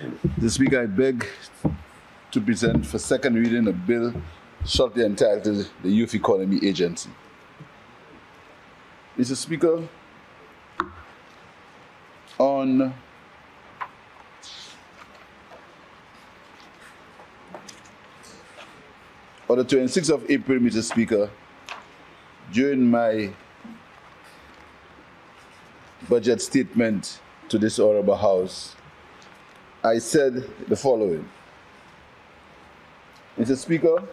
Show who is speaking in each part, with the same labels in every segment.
Speaker 1: Mr. Speaker, I beg to present for second reading a bill shortly entitled the Youth Economy Agency. Mr. Speaker, on the 26th of April, Mr. Speaker, during my budget statement to this honorable House, I said the following. Mr. Speaker,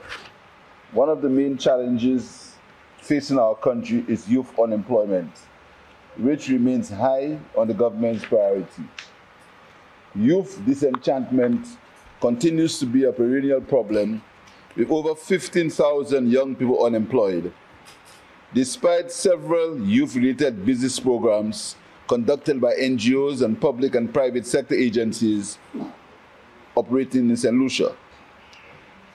Speaker 1: one of the main challenges facing our country is youth unemployment, which remains high on the government's priority. Youth disenchantment continues to be a perennial problem, with over 15,000 young people unemployed. Despite several youth-related business programs conducted by NGOs and public and private sector agencies operating in St. Lucia.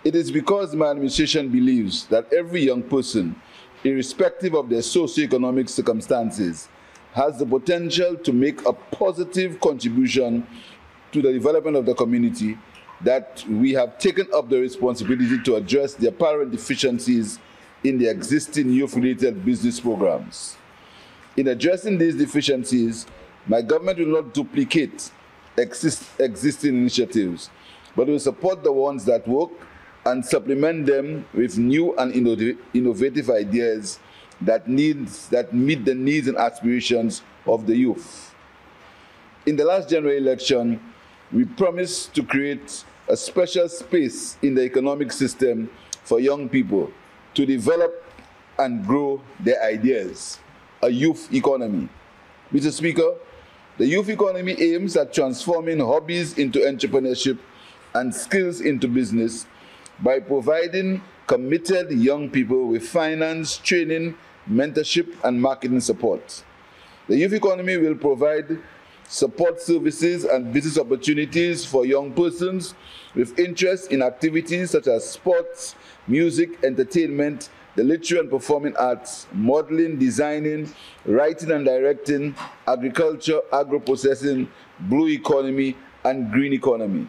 Speaker 1: It is because my administration believes that every young person, irrespective of their socioeconomic circumstances, has the potential to make a positive contribution to the development of the community, that we have taken up the responsibility to address the apparent deficiencies in the existing youth-related business programs. In addressing these deficiencies, my government will not duplicate existing initiatives, but will support the ones that work and supplement them with new and innovative ideas that meet the needs and aspirations of the youth. In the last general election, we promised to create a special space in the economic system for young people to develop and grow their ideas, a youth economy. Mr. Speaker, the youth economy aims at transforming hobbies into entrepreneurship and skills into business by providing committed young people with finance, training, mentorship, and marketing support. The youth economy will provide support services and business opportunities for young persons with interest in activities such as sports, music, entertainment, the literary and performing arts, modeling, designing, writing and directing, agriculture, agro-processing, blue economy, and green economy.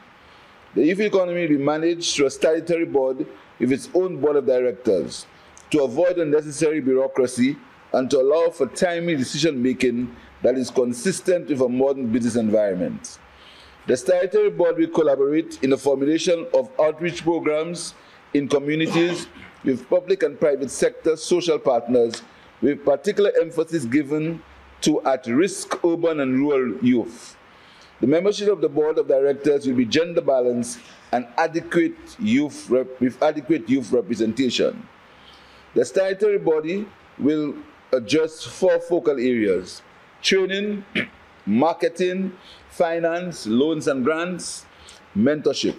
Speaker 1: The youth economy will be managed through a statutory board with its own board of directors to avoid unnecessary bureaucracy and to allow for timely decision-making that is consistent with a modern business environment. The statutory board will collaborate in the formulation of outreach programs in communities with public and private sector social partners, with particular emphasis given to at-risk urban and rural youth. The membership of the board of directors will be gender balanced and with adequate youth representation. The statutory body will address 4 focal areas: training, marketing, finance, loans and grants, mentorship.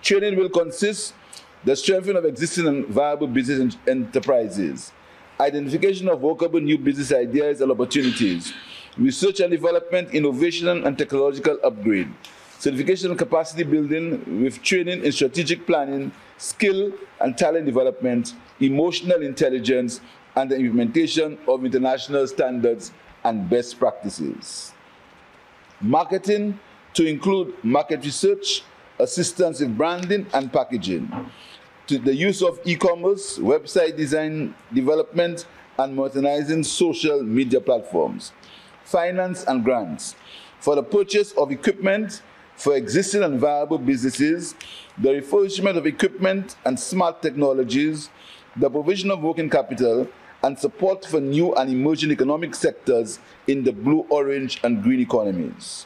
Speaker 1: Training will consist the strengthening of existing and viable business enterprises, identification of workable new business ideas and opportunities, research and development, innovation and technological upgrade, certification and capacity building with training in strategic planning, skill and talent development, emotional intelligence, and the implementation of international standards and best practices. Marketing to include market research, assistance in branding and packaging, to the use of e-commerce, website design development, and modernizing social media platforms. Finance and grants for the purchase of equipment for existing and viable businesses, the refurbishment of equipment and smart technologies, the provision of working capital, and support for new and emerging economic sectors in the blue, orange, and green economies.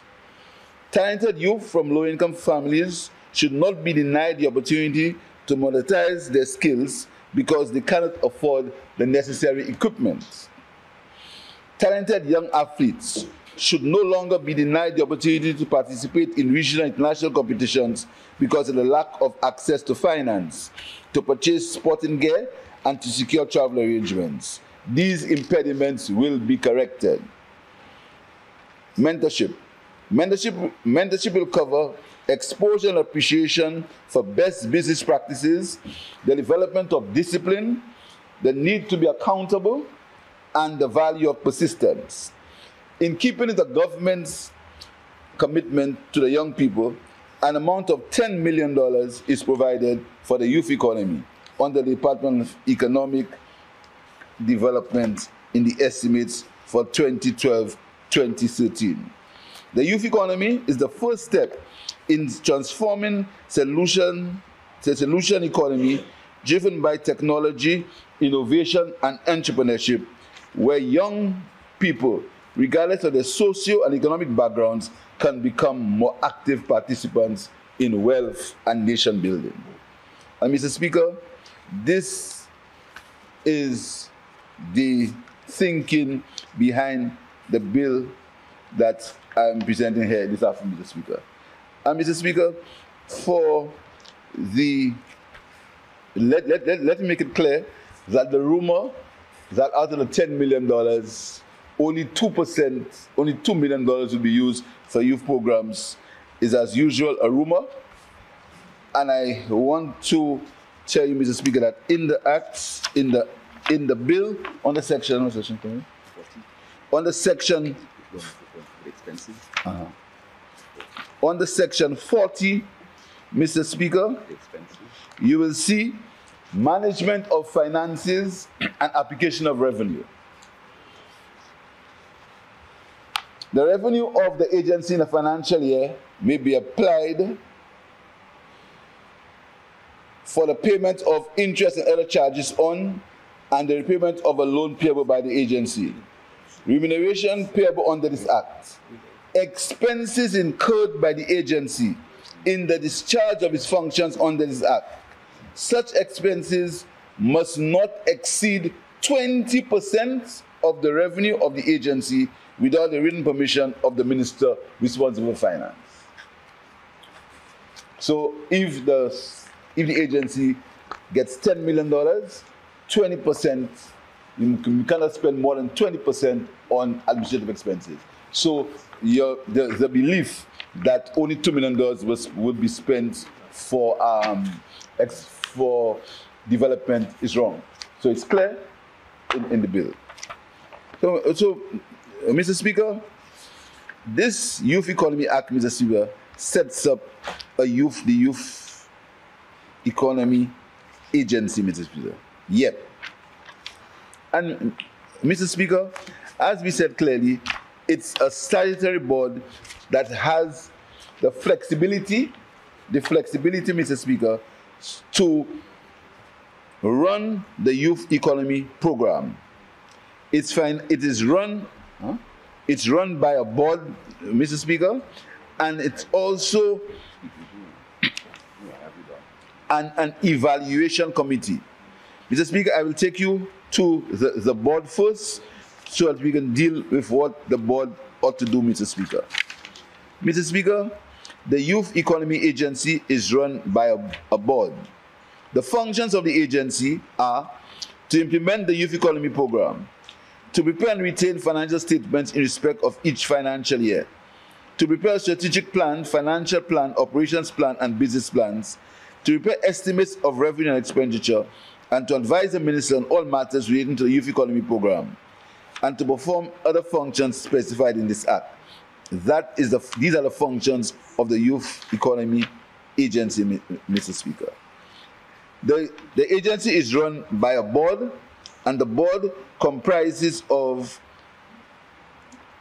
Speaker 1: Talented youth from low-income families should not be denied the opportunity to monetize their skills because they cannot afford the necessary equipment. Talented young athletes should no longer be denied the opportunity to participate in regional and international competitions because of the lack of access to finance, to purchase sporting gear, and to secure travel arrangements. These impediments will be corrected. Mentorship. Mentorship will cover exposure and appreciation for best business practices, the development of discipline, the need to be accountable, and the value of persistence. In keeping with the government's commitment to the young people, an amount of $10 million is provided for the youth economy under the Department of Economic Development in the estimates for 2012-2013. The youth economy is the first step in transforming solution economy driven by technology, innovation, and entrepreneurship, where young people, regardless of their socio and economic backgrounds, can become more active participants in wealth and nation building. And Mr. Speaker, this is the thinking behind the bill that I'm presenting here this afternoon, Mr. Speaker. And Mr. Speaker, for the let me make it clear that the rumor that out of the $10 million, only 2%, only $2 million will be used for youth programs is, as usual, a rumor. And I want to tell you, Mr. Speaker, that in the acts, in the bill, on the section, on the section, on the section 40, Mr. Speaker, you will see management of finances and application of revenue. The revenue of the agency in a financial year may be applied for the payment of interest and other charges on and the repayment of a loan payable by the agency. Remuneration payable under this act. Expenses incurred by the agency in the discharge of its functions under this act. Such expenses must not exceed 20% of the revenue of the agency without the written permission of the minister responsible for finance. So if the agency gets $10 million, 20%, you cannot spend more than 20% on administrative expenses. So the belief that only $2 million would be spent for development is wrong. So it's clear in the bill. So Mr. Speaker, this Youth Economy Act, Mr. Speaker, sets up the Youth Economy Agency, Mr. Speaker. Yep. And Mr. Speaker, as we said clearly, it's a statutory board that has the flexibility, Mr. Speaker, to run the Youth Economy Program. It's run by a board, Mr. Speaker, and it's also an evaluation committee. Mr. Speaker, I will take you to the board first so that we can deal with what the board ought to do, Mr. Speaker. Mr. Speaker, the Youth Economy Agency is run by a board. The functions of the agency are to implement the Youth Economy Program, to prepare and retain financial statements in respect of each financial year, to prepare a strategic plan, financial plan, operations plan, and business plans, to prepare estimates of revenue and expenditure, and to advise the minister on all matters relating to the Youth Economy Program, and to perform other functions specified in this Act. These are the functions of the Youth Economy Agency, Mr. Speaker. The agency is run by a board, and the board comprises of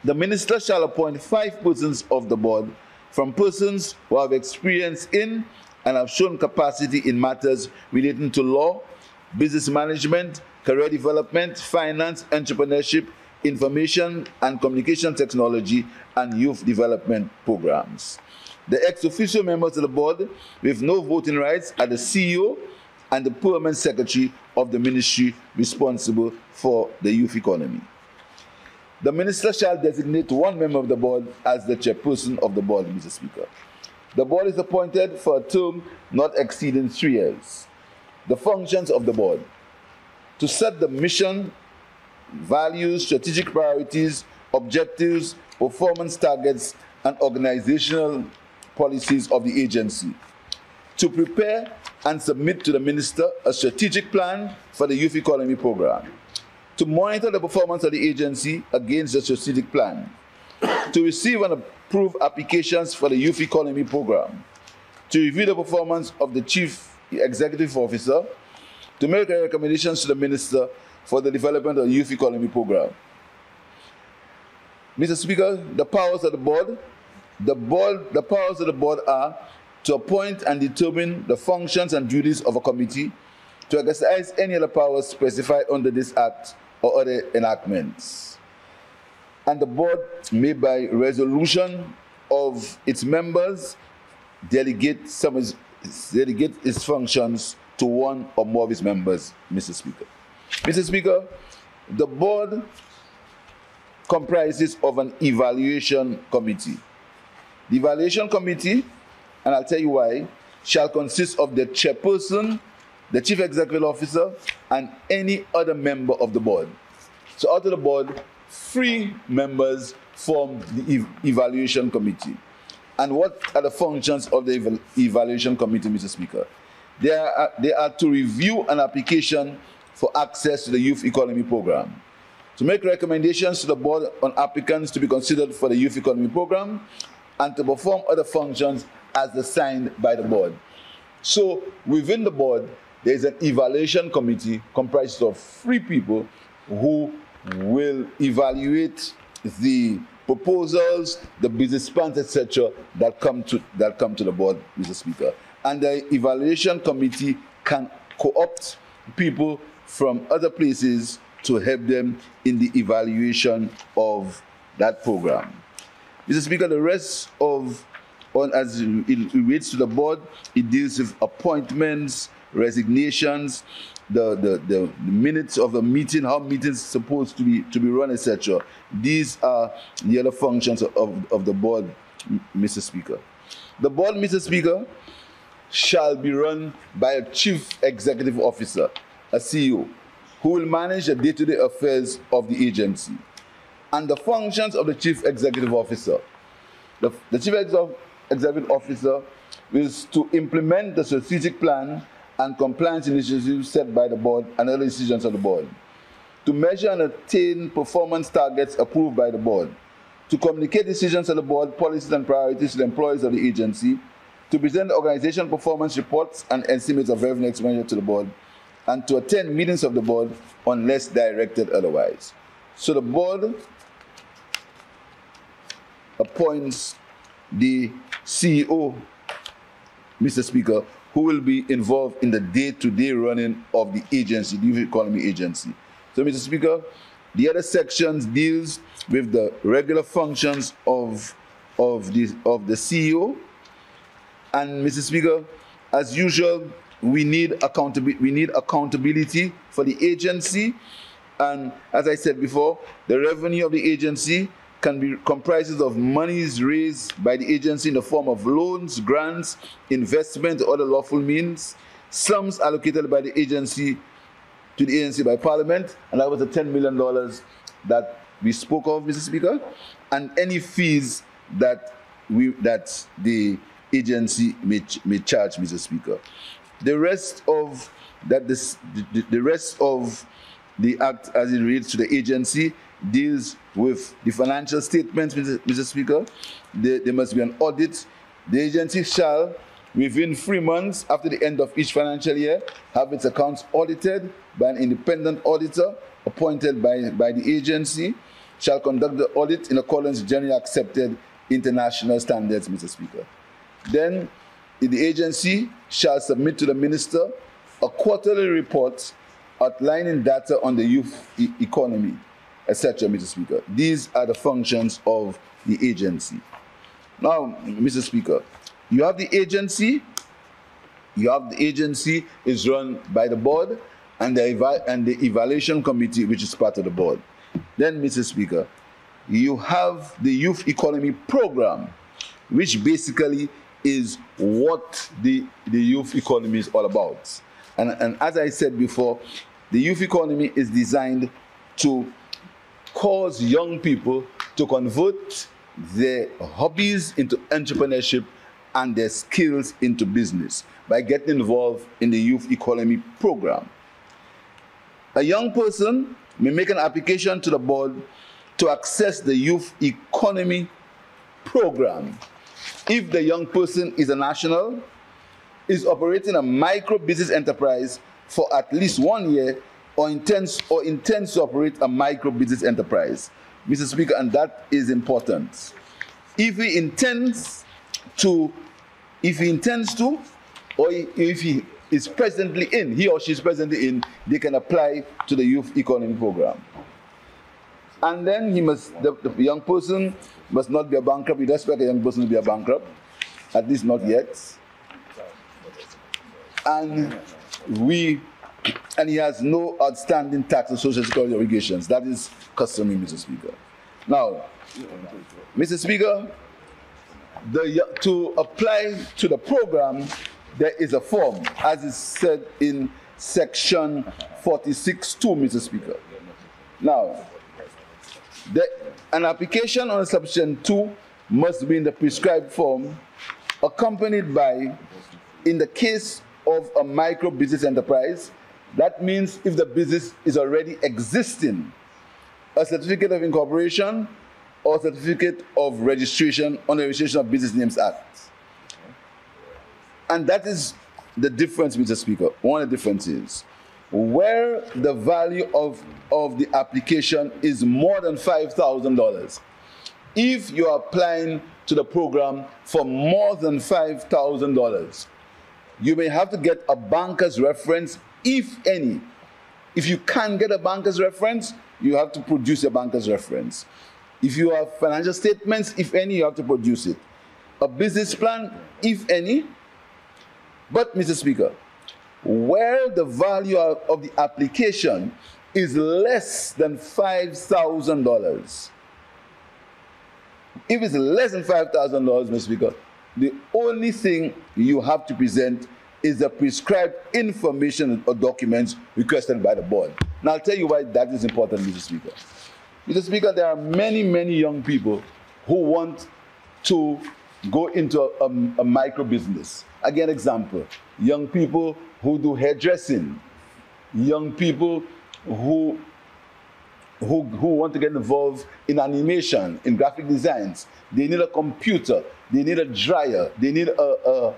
Speaker 1: the minister shall appoint 5 persons of the board from persons who have experience in and have shown capacity in matters relating to law, business management, career development, finance, entrepreneurship, information and communication technology, and youth development programs. The ex officio members of the board with no voting rights are the CEO and the permanent secretary of the ministry responsible for the youth economy. The minister shall designate 1 member of the board as the chairperson of the board, Mr. Speaker. The board is appointed for a term not exceeding 3 years. The functions of the board: to set the mission, values, strategic priorities, objectives, performance targets, and organizational policies of the agency, to prepare and submit to the minister a strategic plan for the Youth Economy Program, to monitor the performance of the agency against the strategic plan, to receive approve applications for the Youth Economy Program, to review the performance of the Chief Executive Officer, to make recommendations to the Minister for the development of the Youth Economy Program. Mr. Speaker, the powers of the board, the powers of the board are to appoint and determine the functions and duties of a committee, to exercise any other powers specified under this Act or other enactments. And the board may, by resolution of its members, delegate its functions to one or more of its members, Mr. Speaker. Mr. Speaker, the board comprises of an evaluation committee. The evaluation committee, and I'll tell you why, shall consist of the chairperson, the chief executive officer, and any other member of the board. So out of the board, 3 members form the evaluation committee. And what are the functions of the evaluation committee, Mr. Speaker? They are to review an application for access to the Youth Economy Program, to make recommendations to the board on applicants to be considered for the Youth Economy Program, and to perform other functions as assigned by the board. So within the board, there is an evaluation committee comprised of 3 people who will evaluate the proposals, the business plans, etc., that come to the board, Mr. Speaker. And the evaluation committee can co-opt people from other places to help them in the evaluation of that program. Mr. Speaker, the rest of, as it relates to the board, it deals with appointments, resignations, the minutes of a meeting, how meetings are supposed to be run, etc. These are the other functions of the board, Mr. Speaker. The board, Mr. Speaker, shall be run by a chief executive officer, a CEO, who will manage the day-to-day affairs of the agency. And the functions of the chief executive officer. The chief executive officer is to implement the strategic plan and compliance initiatives set by the board and other decisions of the board, to measure and attain performance targets approved by the board, to communicate decisions of the board, policies and priorities to the employees of the agency, to present organization performance reports and estimates of revenue expenditure to the board, and to attend meetings of the board unless directed otherwise. So the board appoints the CEO, Mr. Speaker, who will be involved in the day-to-day running of the agency, the Youth Economy Agency. So, Mr. Speaker, the other sections deals with the regular functions of the CEO. And, Mr. Speaker, as usual, we need accountability for the agency. And as I said before, the revenue of the agency comprises of monies raised by the agency in the form of loans, grants, investment, or other lawful means, sums allocated by the agency to the agency by Parliament, and that was the $10 million that we spoke of, Mr. Speaker, and any fees that the agency may charge, Mr. Speaker. The rest of the Act as it relates to the agency deals with the financial statements, Mr. Speaker. There must be an audit. The agency shall, within 3 months after the end of each financial year, have its accounts audited by an independent auditor appointed by the agency, shall conduct the audit in accordance with generally accepted international standards, Mr. Speaker. Then the agency shall submit to the minister a quarterly report outlining data on the youth economy, etc., Mr. Speaker. These are the functions of the agency. Now, Mr. Speaker, you have the agency is run by the board and the evaluation committee, which is part of the board. Then, Mr. Speaker, you have the Youth Economy Program, which basically is what the youth economy is all about. And as I said before, the youth economy is designed to cause young people to convert their hobbies into entrepreneurship and their skills into business by getting involved in the Youth Economy Program. A young person may make an application to the board to access the Youth Economy program. If the young person is a national, is operating a micro business enterprise for at least 1 year, or intends to operate a micro business enterprise. Mr. Speaker, and that is important. If he intends to, or if he is presently in, he or she is presently in, they can apply to the youth economy program. And then the young person must not be a bankrupt. We don't expect a young person to be a bankrupt, at least not yet. And he has no outstanding tax and social security obligations. That is customary, Mr. Speaker. Now, Mr. Speaker, to apply to the program, there is a form, as is said in section 46(2), Mr. Speaker. Now, an application on section 2 must be in the prescribed form, accompanied by, in the case of a micro business enterprise, that means if the business is already existing, a certificate of incorporation or certificate of registration on the Registration of Business Names Act. And that is the difference, Mr. Speaker. One of the differences, where the value of the application is more than $5,000. If you are applying to the program for more than $5,000, you may have to get a banker's reference, if any. If you can't get a banker's reference, you have to produce a banker's reference. If you have financial statements, if any, you have to produce it. A business plan, if any. But, Mr. Speaker, where the value of the application is less than $5,000, if it's less than $5,000, Mr. Speaker, the only thing you have to present is the prescribed information or documents requested by the board. Now, I'll tell you why that is important, Mr. Speaker. Mr. Speaker, there are many, many young people who want to go into a micro business. Again, example, young people who do hairdressing, young people who want to get involved in animation, in graphic designs. They need a computer, they need a dryer, they need a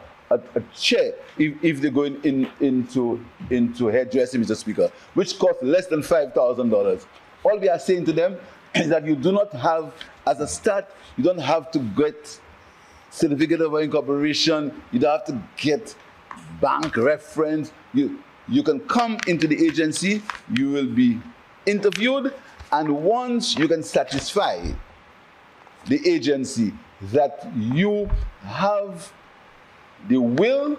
Speaker 1: chair if they're going into hairdressing, Mr. Speaker, which costs less than $5,000. All we are saying to them is that you do not have, as a start, you don't have to get certificate of incorporation, you don't have to get bank reference. You can come into the agency, you will be interviewed, and once you can satisfy the agency that you have the will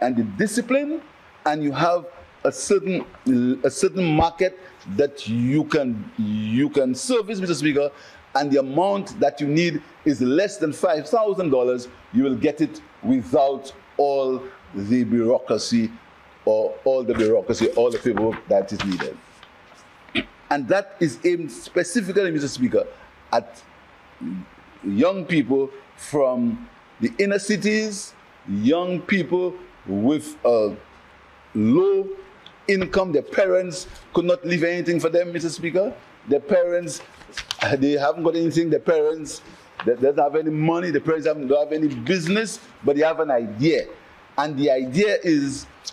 Speaker 1: and the discipline, and you have a certain market that you can service, Mr. Speaker, and the amount that you need is less than $5,000, you will get it without all the bureaucracy, all the paperwork that is needed. And that is aimed specifically, Mr. Speaker, at young people from the inner cities, young people with low income. Their parents could not leave anything for them, Mr. Speaker. Their parents, they haven't got anything. Their parents, they don't have any money. The parents don't have any business, but they have an idea. And the idea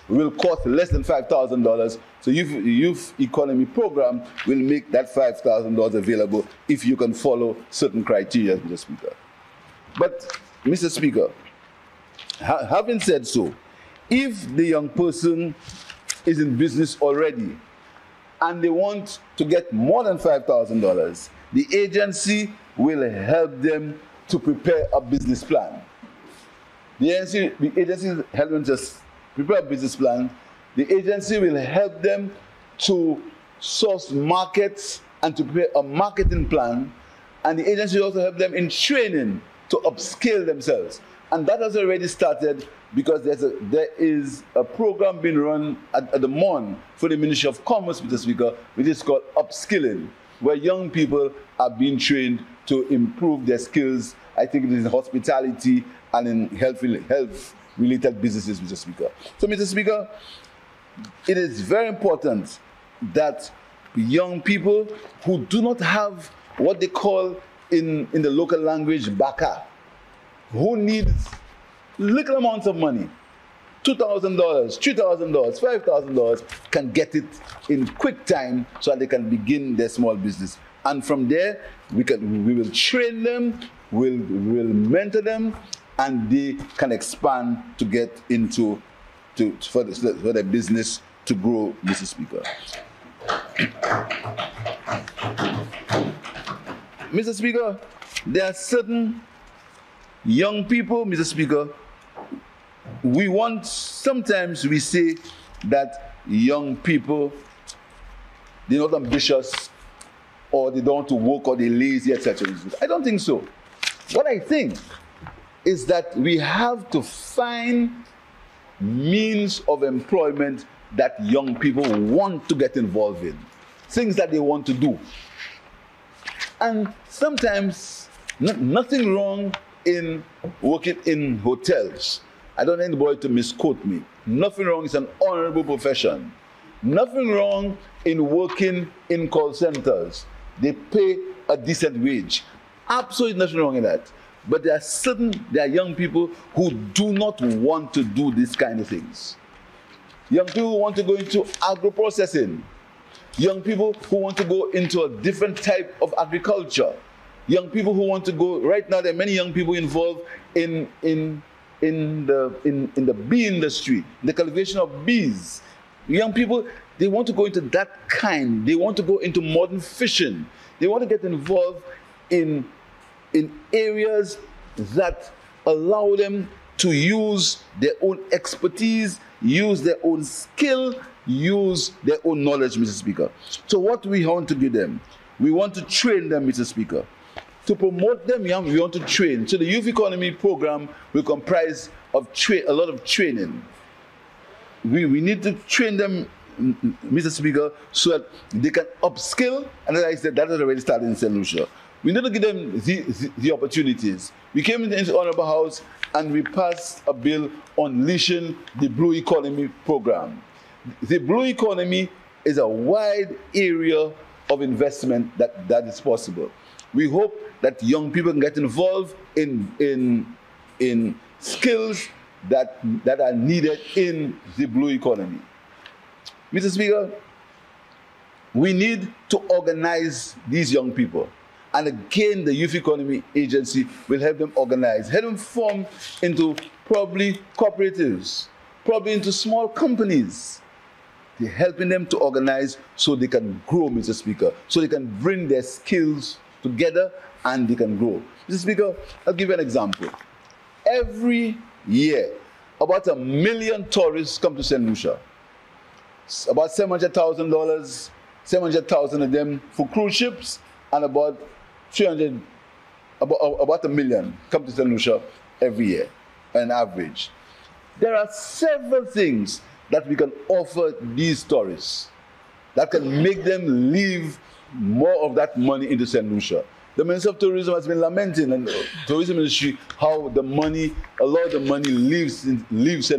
Speaker 1: will cost less than $5,000. So youth economy program will make that $5,000 available if you can follow certain criteria, Mr. Speaker. But, Mr. Speaker, having said so, if the young person is in business already and they want to get more than $5,000, the agency will help them to prepare a business plan. The agency will help them to prepare a business plan. The agency will help them to source markets and to prepare a marketing plan. And the agency will also help them in training to upskill themselves. And that has already started because there is a program being run at the MON for the Ministry of Commerce, Mr. Speaker, which is called upskilling, where young people are being trained to improve their skills. I think it is in hospitality and in health-related businesses, Mr. Speaker. So, Mr. Speaker, it is very important that young people who do not have what they call in the local language, baka, who needs little amounts of money, $2,000, $3,000, $5,000, can get it in quick time so that they can begin their small business. And from there, we will train them, we'll mentor them, and they can expand to get into for their business to grow, Mr. Speaker. Mr. Speaker, there are certain young people, Mr. Speaker, sometimes we say that young people, they're not ambitious, or they don't want to work, or they're lazy, etc. I don't think so. What I think is that we have to find means of employment that young people want to get involved in, things that they want to do. And sometimes, nothing wrong in working in hotels. I don't want anybody to misquote me. Nothing wrong, it's an honorable profession. Nothing wrong in working in call centers. They pay a decent wage. Absolutely nothing wrong in that. But there are young people who do not want to do these kind of things. Young people who want to go into agro-processing. Young people who want to go into a different type of agriculture. Young people who want to go, right now there are many young people involved in the bee industry, the cultivation of bees. Young people, they want to go into that kind. They want to go into modern fishing. They want to get involved in areas that allow them to use their own expertise, use their own skill, use their own knowledge, Mr. Speaker. So what we want to give them? We want to train them, Mr. Speaker. To promote them, we want to train. So the youth economy program will comprise of a lot of training. We need to train them, Mr. Speaker, so that they can upskill. And as I said, that has already started in St. Lucia. We need to give them the opportunities. We came into the Honorable House and we passed a bill on unleashing the Blue Economy program. The Blue Economy is a wide area of investment that is possible. We hope that young people can get involved in skills that are needed in the Blue Economy. Mr. Speaker, we need to organize these young people. And again, the Youth Economy Agency will help them organize, help them form into probably cooperatives, probably into small companies. They're helping them to organize so they can grow, Mr. Speaker, so they can bring their skills together and they can grow. Mr. Speaker, I'll give you an example. Every year, about 1 million tourists come to St. Lucia. About $700,000, 700,000 of them for cruise ships, and about 1 million come to St. Lucia every year, on average. There are several things that we can offer these tourists that can make them leave more of that money into St. Lucia. The Minister of Tourism has been lamenting, and the tourism industry, how a lot of the money leaves St.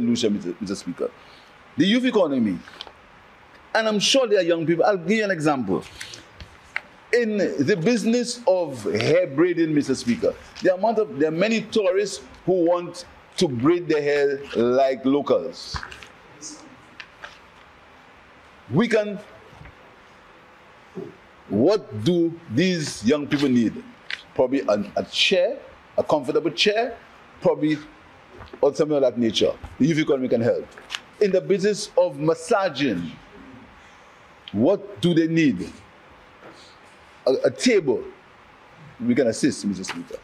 Speaker 1: Lucia, Mr. Speaker. The youth economy, and I'm sure there are young people. I'll give you an example. In the business of hair braiding, Mr. Speaker, there are many tourists who want to braid their hair like locals. What do these young people need? Probably a chair, a comfortable chair, probably or something of that nature. The youth economy can help. In the business of massaging, what do they need? A table. We can assist, Mr. Speaker.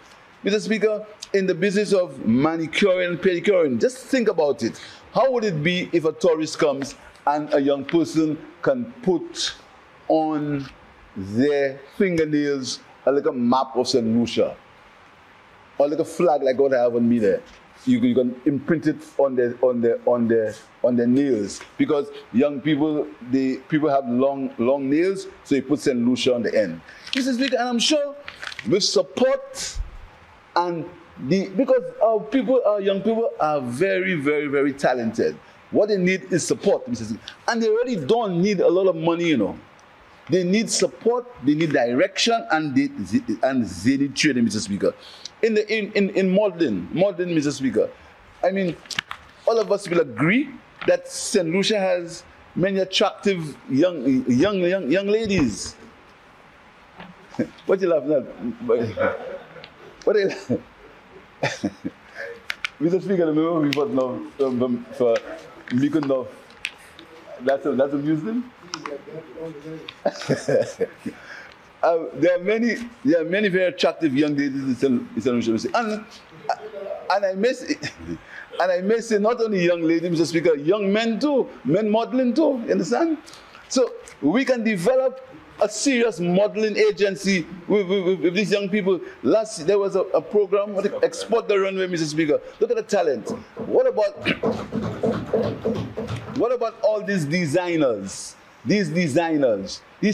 Speaker 1: Mr. Speaker, in the business of manicuring and pedicuring, just think about it. How would it be if a tourist comes and a young person can put on their fingernails a little map of St. Lucia, or a little flag like what I have on me there? You can imprint it on their nails, because young people, people have long nails, so you put St. Lucia on the end. Mr. Speaker, and I'm sure with support and because our young people are very, very, very talented. What they need is support, Mr. Speaker. And they really don't need a lot of money, you know. They need support, they need direction, and they need training, Mr. Speaker. In modeling, Mr. Speaker, I mean, all of us will agree that St. Lucia has many attractive young ladies. What you laughing at? What are you laughing? Mr. Speaker, the memo we put now for Mikun now. That's amusing. There are many very attractive young ladies in St. Lucia, and I may say not only young ladies, Mr. Speaker, young men too, men modeling too. You understand? So we can develop a serious modeling agency with these young people. Last there was a program, Export the Runway, Mr. Speaker. Look at the talent. What about all these designers? These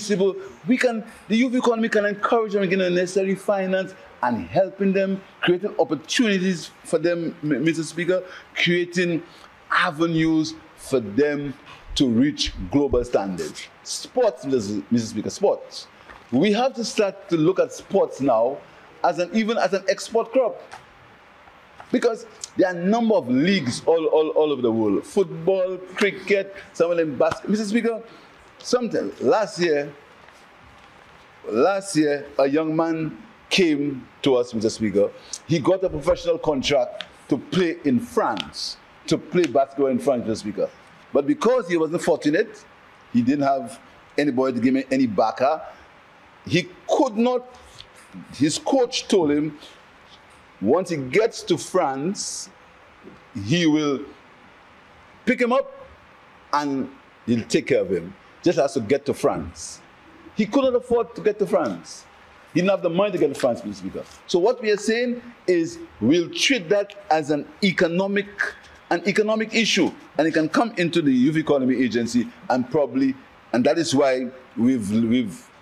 Speaker 1: people, the youth economy can encourage them, getting the necessary finance and helping them, creating opportunities for them, Mr. Speaker, creating avenues for them to reach global standards. Sports, Mr. Speaker, sports. We have to start to look at sports now even as an export crop. Because there are a number of leagues all over the world. Football, cricket, some of them basketball. Mr. Speaker, last year, a young man came to us, Mr. Speaker. He got a professional contract to play in France, to play basketball in France, Mr. Speaker. But because he wasn't fortunate, he didn't have anybody to give him any backer, he could not, his coach told him, once he gets to France, he will pick him up and he'll take care of him. Just has to get to France. He couldn't afford to get to France. He didn't have the money to get to France, Mr. Speaker. So what we are saying is we'll treat that as an economic issue, and it can come into the Youth Economy Agency, and that is why we've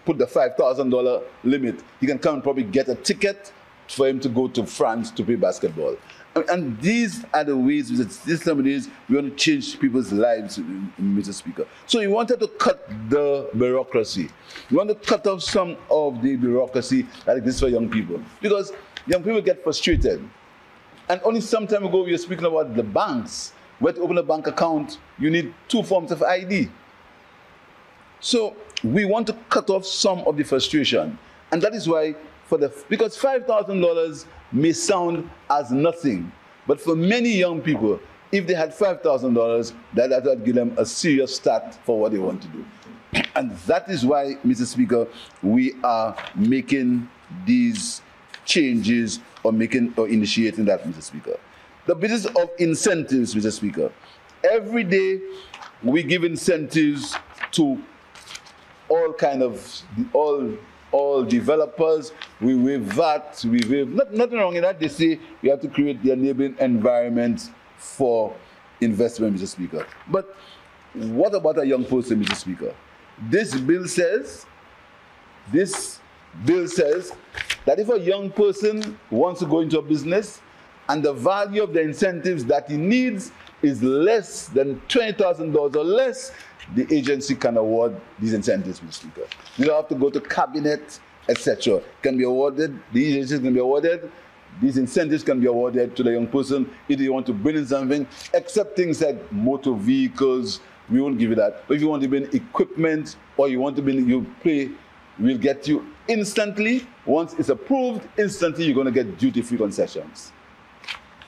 Speaker 1: put the $5,000 limit. He can come and probably get a ticket for him to go to France to play basketball. And these are the ways, these are the ways we want to change people's lives, Mr. Speaker. So we wanted to cut the bureaucracy. We want to cut off some of the bureaucracy that exists for young people. Because young people get frustrated. And only some time ago, we were speaking about the banks. Where to open a bank account, you need 2 forms of ID. So we want to cut off some of the frustration. And that is why, because $5,000 may sound as nothing, but for many young people, if they had $5,000, that would give them a serious start for what they want to do. And that is why, Mr. Speaker, we are making these changes or initiating that, Mr. Speaker. The business of incentives, Mr. Speaker. Every day we give incentives to all developers. We waive VAT, we waive, nothing wrong in that. They say we have to create the enabling environment for investment, Mr. Speaker. But what about a young person, Mr. Speaker? This bill says that if a young person wants to go into a business and the value of the incentives that he needs is less than $20,000 or less, the agency can award these incentives, Mr. Speaker. You don't have to go to cabinet, etc. Can be awarded, these agencies can be awarded, these incentives can be awarded to the young person if they want to bring in something, except things like motor vehicles. We won't give you that. But if you want to bring equipment or you want to bring, we'll get you instantly. Once it's approved, instantly you're going to get duty-free concessions.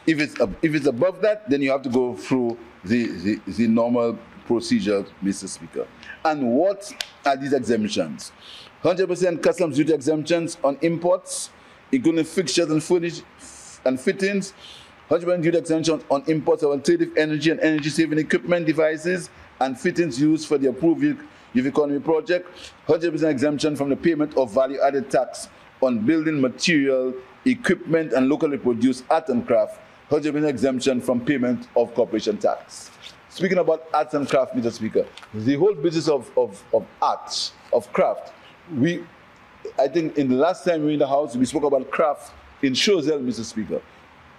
Speaker 1: If it's above that, then you have to go through the normal procedure, Mr. Speaker. And what are these exemptions? 100% customs duty exemptions on imports, including fixtures and fittings. 100% duty exemption on imports of alternative energy and energy-saving equipment, devices, and fittings used for the approved Youth Economy project. 100% exemption from the payment of value-added tax on building material, equipment, and locally produced art and craft. 100% exemption from payment of corporation tax. Speaking about arts and craft, Mr. Speaker, the whole business of arts, of craft, I think in the last time we were in the House, we spoke about craft in Choiseul, Mr. Speaker.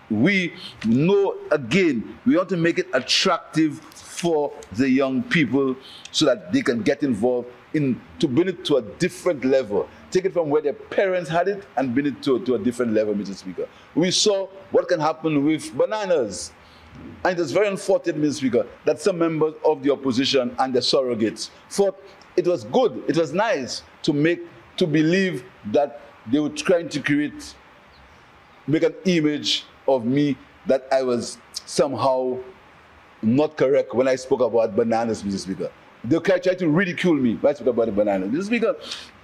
Speaker 1: We know, again, we want to make it attractive for the young people so that they can get involved to bring it to a different level. Take it from where their parents had it and bring it to a different level, Mr. Speaker. We saw what can happen with bananas. And it is very unfortunate, Mr. Speaker, that some members of the opposition and the surrogates thought it was good, it was nice to believe that they were trying to make an image of me that I was somehow not correct when I spoke about bananas, Mr. Speaker. They tried to ridicule me when I spoke about the bananas. Mr. Speaker,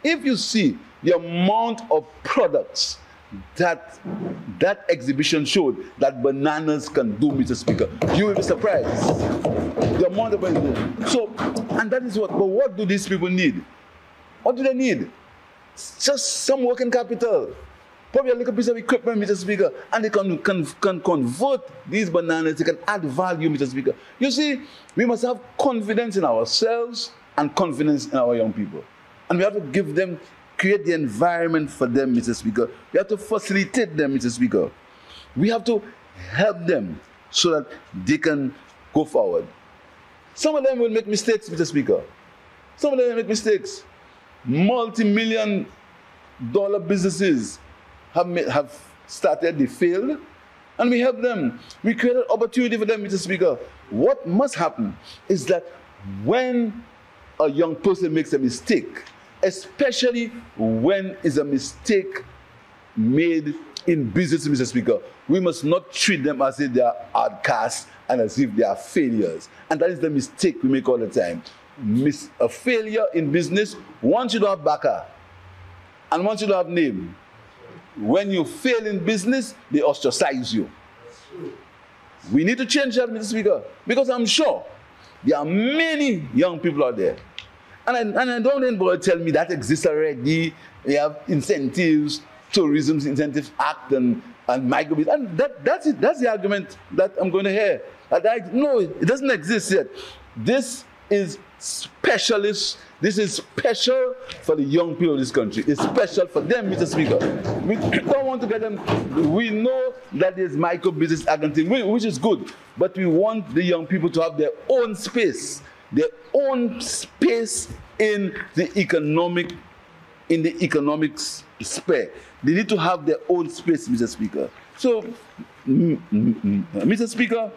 Speaker 1: if you see the amount of products that exhibition showed that bananas can do, Mr. Speaker, you will be surprised. The amount of bananas. So, and that is what, but what do these people need? What do they need? Just some working capital. Probably a little piece of equipment, Mr. Speaker, and they can convert these bananas, they can add value, Mr. Speaker. You see, we must have confidence in ourselves and confidence in our young people. And we have to create the environment for them, Mr. Speaker. We have to facilitate them, Mr. Speaker. We have to help them so that they can go forward. Some of them will make mistakes, Mr. Speaker. Some of them will make mistakes. Multi-million-dollar businesses have started, they failed, and we help them. We created opportunity for them, Mr. Speaker. What must happen is that when a young person makes a mistake, especially when it's a mistake made in business, Mr. Speaker, we must not treat them as if they are outcasts and as if they are failures. And that is the mistake we make all the time. A failure in business, once you don't have backer, and once you don't have name, when you fail in business, they ostracize you. We need to change that, Mr. Speaker, because I'm sure there are many young people out there. And I don't anybody tell me that exists already. They have incentives, Tourism Incentives Act and microbusiness. And that's it. That's the argument that I'm going to hear. No, it doesn't exist yet. This is specialist. This is special for the young people of this country. It's special for them, Mr. Speaker. We don't want to get them. We know that there's micro-business accounting, which is good, but we want the young people to have their own space in the economics sphere. They need to have their own space, Mr. Speaker. So, Mr. Speaker,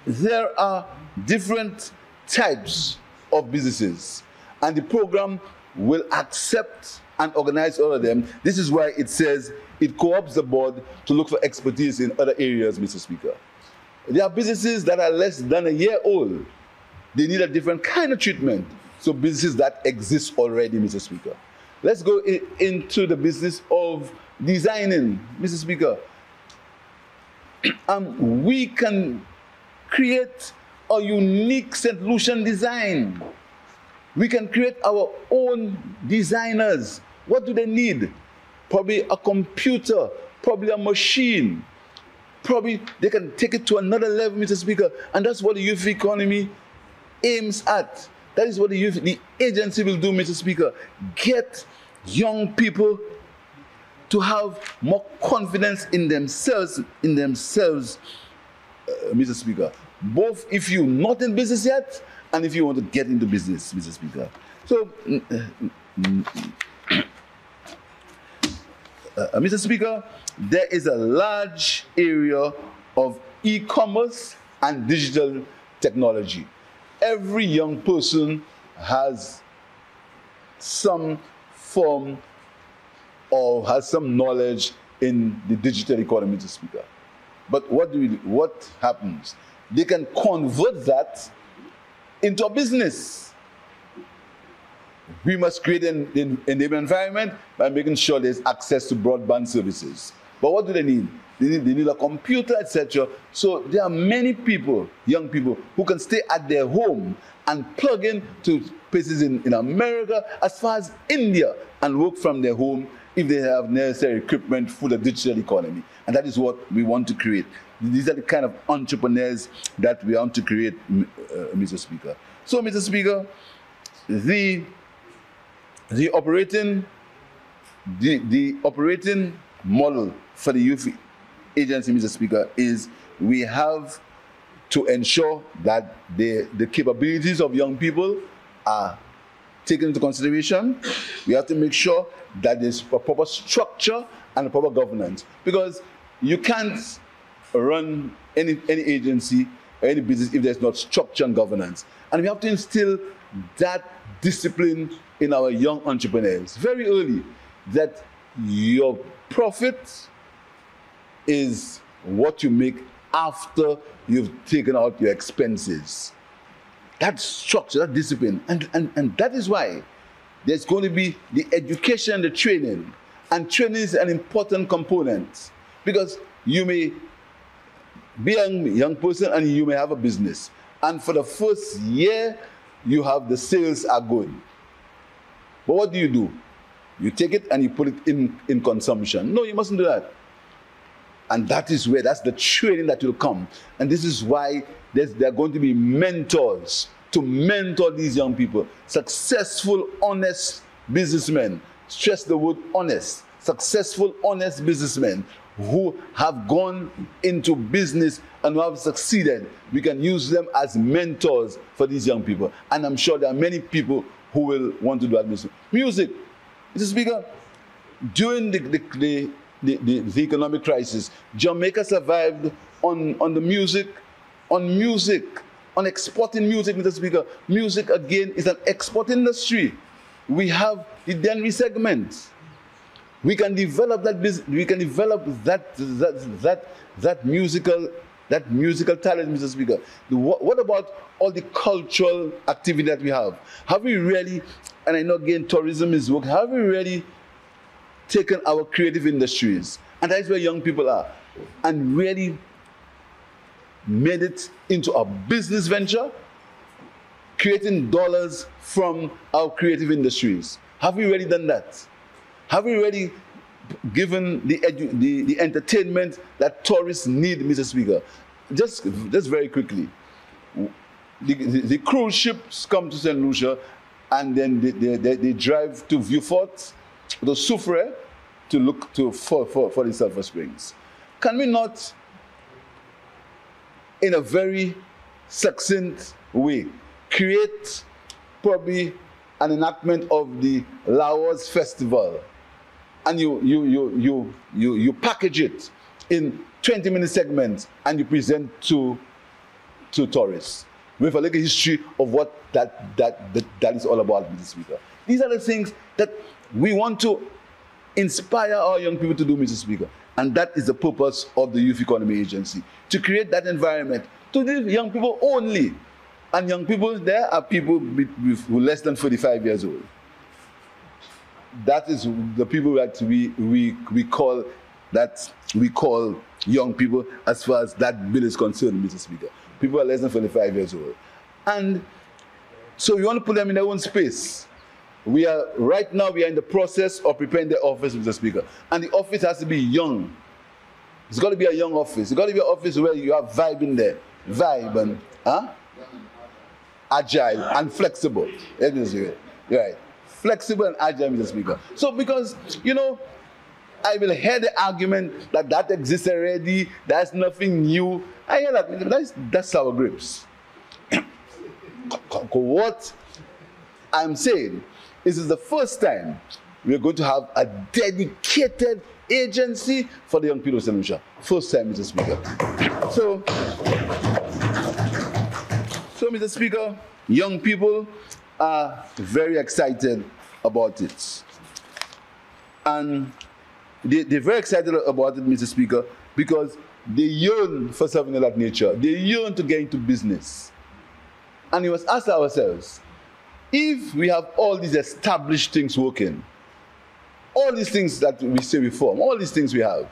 Speaker 1: there are different types of businesses, and the program will accept and organize all of them. This is why it says it co-opts the board to look for expertise in other areas, Mr. Speaker. There are businesses that are less than a year old. They need a different kind of treatment. So businesses that exist already, Mr. Speaker. Let's go into the business of designing, Mr. Speaker. We can create a unique St. Lucian design. We can create our own designers. What do they need? Probably a computer, probably a machine. Probably they can take it to another level, Mr. Speaker. And that's what the youth economy aims at. That is what the agency will do, Mr. Speaker. Get young people to have more confidence in themselves, Mr. Speaker. Both if you're not in business yet, and if you want to get into business, Mr. Speaker. So, Mr. Speaker, there is a large area of e-commerce and digital technology. Every young person has some form or has some knowledge in the digital economy, Mr. Speaker. But what happens? They can convert that into a business. We must create an environment by making sure there's access to broadband services. But what do they need? They need a computer, etc. So there are many people, young people, who can stay at their home and plug in to places in America, as far as India, and work from their home if they have necessary equipment for the digital economy. And that is what we want to create. These are the kind of entrepreneurs that we want to create, Mr. Speaker. So, Mr. Speaker, the operating model for the youth agency, Mr. Speaker, is we have to ensure that the capabilities of young people are taken into consideration. We have to make sure that there's a proper structure and a proper governance, because you can't run any agency or any business if there's not structure and governance. And we have to instill that discipline in our young entrepreneurs very early, that your profit is what you make after you've taken out your expenses. That structure, that discipline, and that is why there's going to be the education and the training. And training is an important component, because you may be a young person and you may have a business. And for the first year, you have the sales are good. But what do? You take it and you put it in consumption. No, you mustn't do that. And that's the training that will come. And this is why there are going to be mentors to mentor these young people. Successful, honest businessmen. Stress the word honest. Successful, honest businessmen who have gone into business and who have succeeded. We can use them as mentors for these young people. And I'm sure there are many people who will want to do that business. Music. Mr. Speaker, during the economic crisis, Jamaica survived on the music, on exporting music, Mr. Speaker. Music, again, is an export industry. We have the Dennery segment. We can develop that business. We can develop that musical talent, Mr. Speaker. What about all the cultural activity that we have? Have we really, and I know again tourism is work, have we really taken our creative industries, and that's where young people are, and really made it into a business venture, creating dollars from our creative industries? Have we really done that? Have we really given the entertainment that tourists need, Mr. Speaker? Just very quickly, the cruise ships come to St. Lucia, and then they drive to Vieux Fort, to Soufrière, to look for the Sulphur Springs. Can we not, in a very succinct way, create probably an enactment of the Laos Festival, and you package it in 20-minute segments and you present to tourists with a little history of what that is all about, Mr. Speaker? These are the things that we want to inspire our young people to do, Mr. Speaker. And that is the purpose of the Youth Economy Agency, to create that environment, to give young people only. And young people, there are people who are less than 45 years old. That is the people that we call young people as far as that bill is concerned, Mr. Speaker. People are less than 45 years old. And so we want to put them in their own space. Right now we are in the process of preparing the office, Mr. Speaker. And the office has to be young. It's got to be a young office. It's got to be an office where you have vibe in there. Vibe and agile and flexible. Right. Flexible and agile, Mr. Speaker. So because, I will hear the argument that exists already, that's nothing new. I hear that. That's sour grapes. What I'm saying is, this is the first time we're going to have a dedicated agency for the young people of St. Lucia. First time, Mr. Speaker. So, Mr. Speaker, young people are very excited about it. And they're very excited about it, Mr. Speaker, because they yearn for something of that nature. They yearn to get into business. And we must ask ourselves, if we have all these established things working, all these things that we say we form, all these things we have,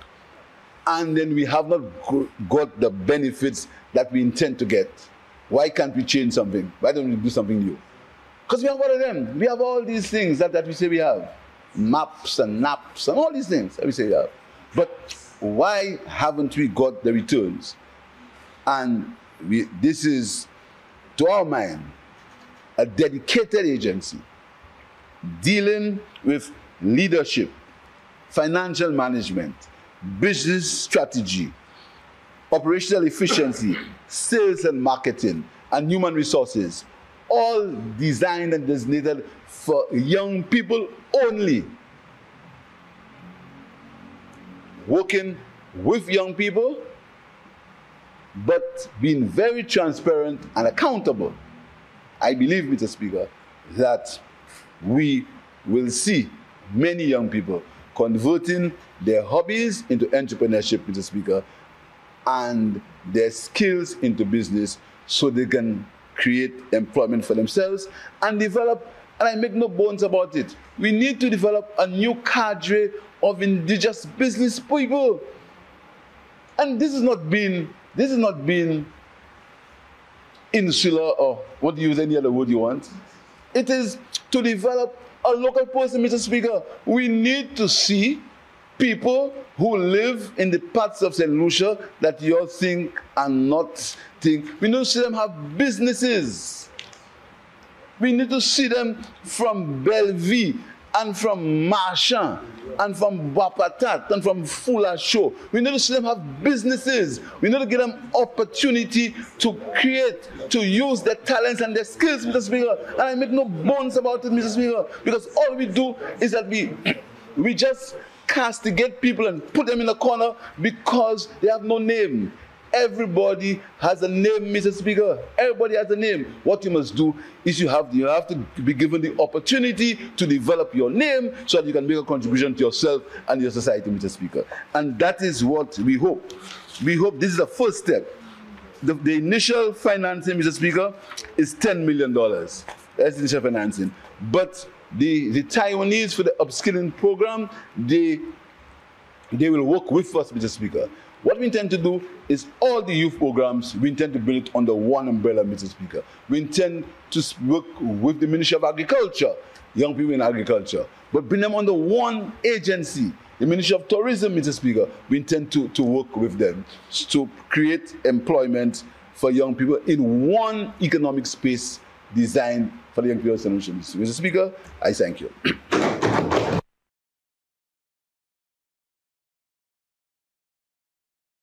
Speaker 1: and then we have not got the benefits that we intend to get, why can't we change something? Why don't we do something new? Because we have all of them. We have all these things that we say we have. Maps and naps and all these things that we say we have. But why haven't we got the returns? And this is, to our mind, a dedicated agency dealing with leadership, financial management, business strategy, operational efficiency, sales and marketing, and human resources. all designed and designated for young people only. Working with young people, but being very transparent and accountable. I believe, Mr. Speaker, that we will see many young people converting their hobbies into entrepreneurship, Mr. Speaker, and their skills into business so they can create employment for themselves and develop, and I make no bones about it, we need to develop a new cadre of indigenous business people. And this is not being insular, or what do you use any other word you want. It is to develop a local person, Mr. Speaker. We need to see people who live in the parts of St. Lucia that you all think are not think. We need to see them have businesses. We need to see them from Bellevue and from Marchand and from Bapatat and from Fula Show. We need to see them have businesses. We need to give them opportunity to create, to use their talents and their skills, Mr. Speaker. And I make no bones about it, Mr. Speaker, because all we do is that we just castigate people and put them in a corner because they have no name. Everybody has a name, Mr. Speaker. Everybody has a name. What you must do is you have to be given the opportunity to develop your name so that you can make a contribution to yourself and your society, Mr. Speaker. And that is what we hope. We hope this is the first step. The initial financing, Mr. Speaker, is $10 million. That's the initial financing. But the Taiwanese for the upskilling program, they will work with us, Mr. Speaker. What we intend to do is all the youth programs, we intend to bring it under one umbrella, Mr. Speaker. We intend to work with the Ministry of Agriculture, young people in agriculture, but bring them under one agency, the Ministry of Tourism, Mr. Speaker. We intend to work with them to create employment for young people in one economic space designed for the young people solutions. Mr. Speaker, I thank you.